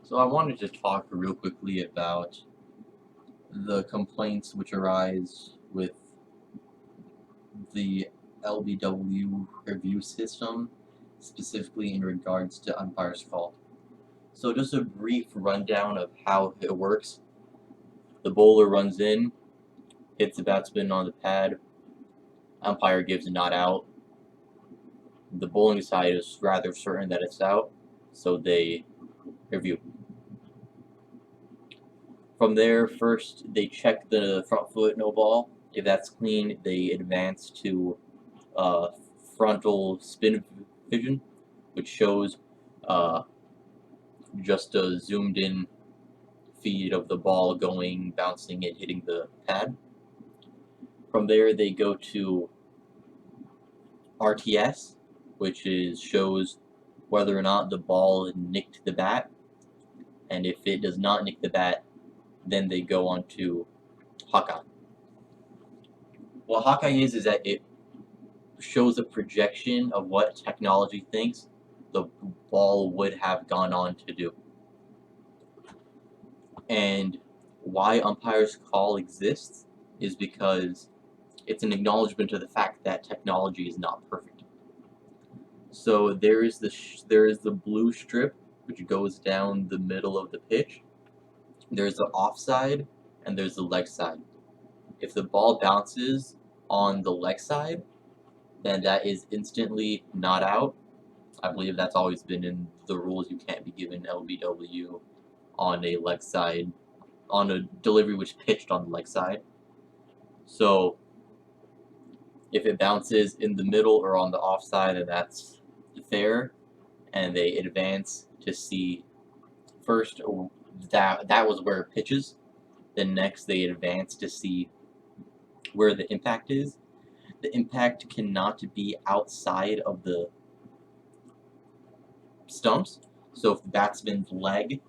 So I wanted to talk real quickly about the complaints which arise with the LBW review system, specifically in regards to Umpire's Call. So just a brief rundown of how it works. The bowler runs in, hits the batsman on the pad, umpire gives a not out. The bowling side is rather certain that it's out, so they review. From there, first they check the front foot, no ball. If that's clean, they advance to uh, frontal spin vision, which shows uh, just a zoomed in feed of the ball going, bouncing, and hitting the pad. From there, they go to RTS, which shows whether or not the ball nicked the bat, and if it does not nick the bat, then they go on to Hawkeye. What Hawkeye is that it shows a projection of what technology thinks the ball would have gone on to do. And why Umpire's Call exists is because it's an acknowledgement of the fact that technology is not perfect. So there is the blue strip which goes down the middle of the pitch. There's the offside and there's the leg side. If the ball bounces on the leg side, then that is instantly not out. I believe that's always been in the rules. You can't be given LBW on a leg side, on a delivery which pitched on the leg side. So if it bounces in the middle or on the offside, then that's fair, and they advance to see first that was where it pitches. Then next they advance to see where the impact is. The impact cannot be outside of the stumps. So if the batsman's leg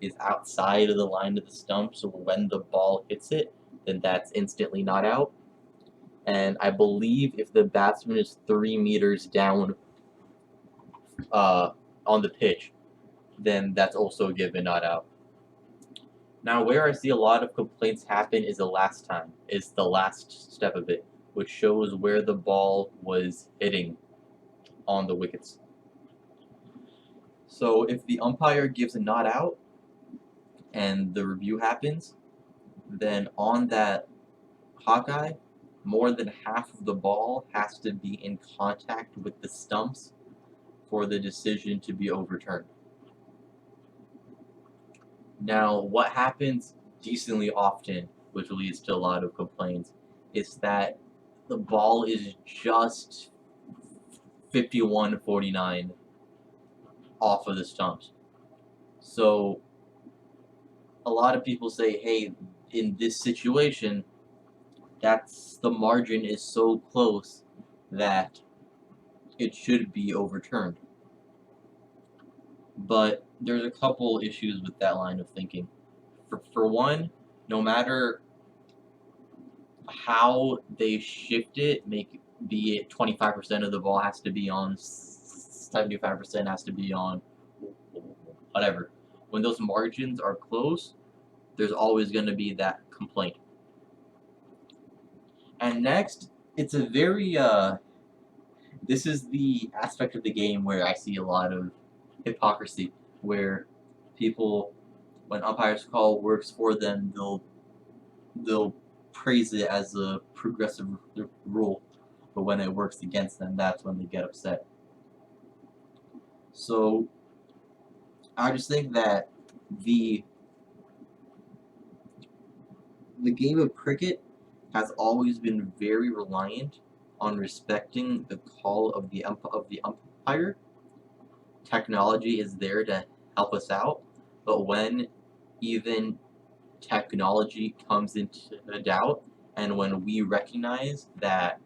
is outside of the line of the stump, so when the ball hits it, then that's instantly not out. And I believe if the batsman is 3 meters down on the pitch, then that's also given not out. Now, where I see a lot of complaints happen is the last step of it, which shows where the ball was hitting on the wickets. So if the umpire gives a not out and the review happens, then on that Hawkeye, more than half of the ball has to be in contact with the stumps for the decision to be overturned. Now, what happens decently often, which leads to a lot of complaints, is that the ball is just 51-49 off of the stumps. So, a lot of people say, hey, in this situation, the margin is so close that it should be overturned. But there's a couple issues with that line of thinking. For one, no matter how they shift it, be it 25% of the ball has to be on, 75% has to be on, whatever. When those margins are close, there's always going to be that complaint. And next, it's a very this is the aspect of the game where I see a lot of hypocrisy, where people, when umpires call works for them, they'll praise it as a progressive rule, but when it works against them, that's when they get upset. So I just think that the game of cricket has always been very reliant on respecting the call of the umpire. Technology is there to help us out, but when even technology comes into doubt, and when we recognize that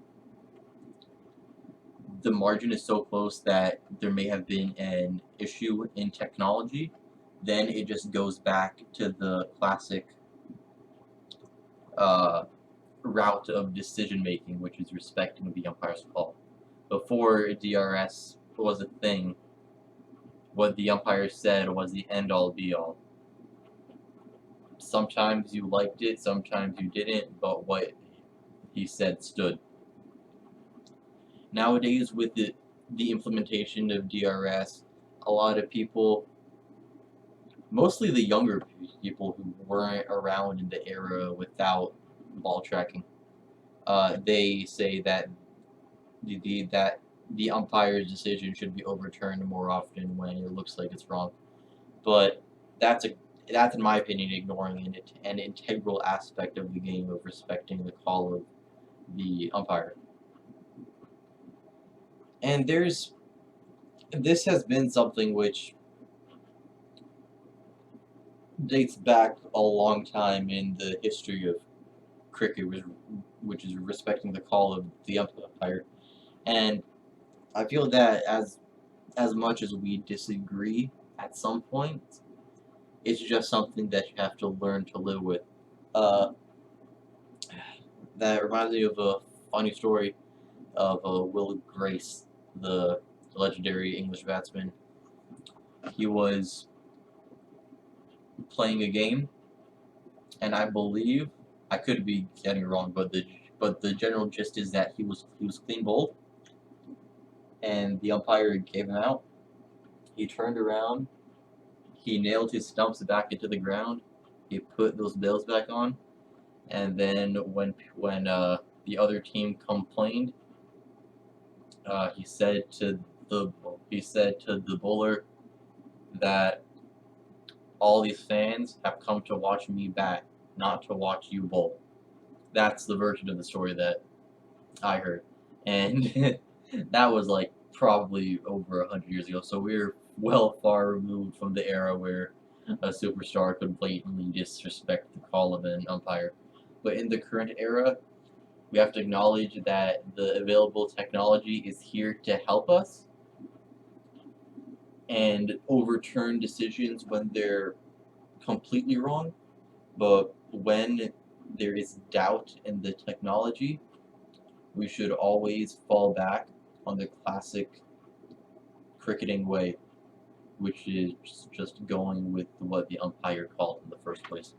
the margin is so close that there may have been an issue in technology, then it just goes back to the classic route of decision making, which is respecting the umpire's call. Before DRS was a thing, what the umpire said was the end-all be-all. Sometimes you liked it, sometimes you didn't, but what he said stood. Nowadays, with the implementation of DRS, a lot of people, mostly the younger people who weren't around in the era without ball tracking, they say that the umpire's decision should be overturned more often when it looks like it's wrong. But that's in my opinion ignoring an integral aspect of the game of respecting the call of the umpire. And this has been something which dates back a long time in the history of cricket, which is respecting the call of the umpire. And I feel that as much as we disagree at some point, it's just something that you have to learn to live with. Uh, that reminds me of a funny story of Will Grace, the legendary English batsman. He was playing a game, and I believe I could be getting it wrong, but the general gist is that he was clean bowled, and the umpire gave him out. He turned around, he nailed his stumps back into the ground, he put those bails back on, and then when the other team complained, he said to the bowler that all these fans have come to watch me bat, not to watch you bowl. That's the version of the story that I heard, and that was like probably over 100 years ago. So we're well far removed from the era where a superstar could blatantly disrespect the call of an umpire. But in the current era, we have to acknowledge that the available technology is here to help us and overturn decisions when they're completely wrong. But when there is doubt in the technology, we should always fall back on the classic cricketing way, which is just going with what the umpire called in the first place.